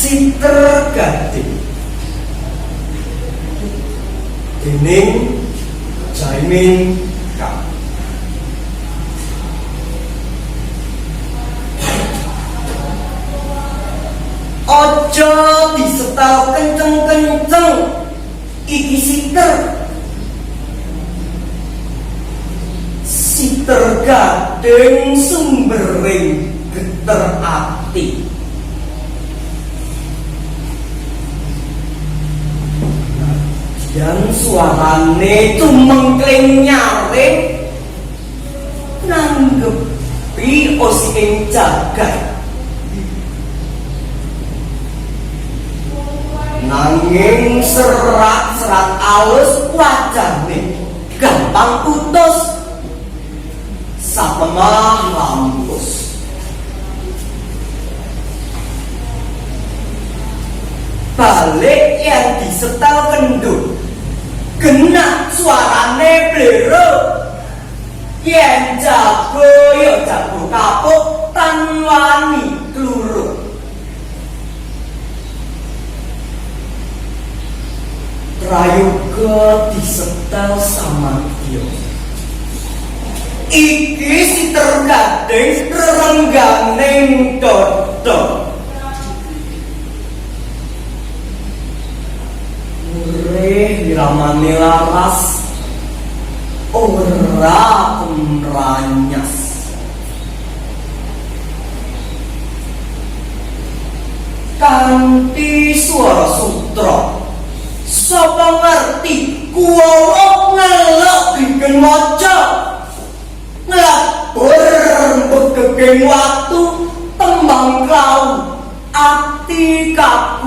Siter Gading dening Jaimin Kang. Ojo disetel kenceng-kenceng iki Siter Gading sumbering geter ati. Dan suarane tumengkling nyaring nanggepi osing jagat. Nanging serat-serat alus wajane gampang putus sapemah lampus. Balik yang disetel kendut kena suarane blero yen jago yo jago kapuk tan wani kluruk. Prayoga disetel sama dia. Iki Siter Gading rerengganing dodot. Wiramane laras ora kumranyas. Kanthi swara sutra sapa ngerti kuwala ngelok bikin maca nglabur begeging waktu tembang klau ati kabeh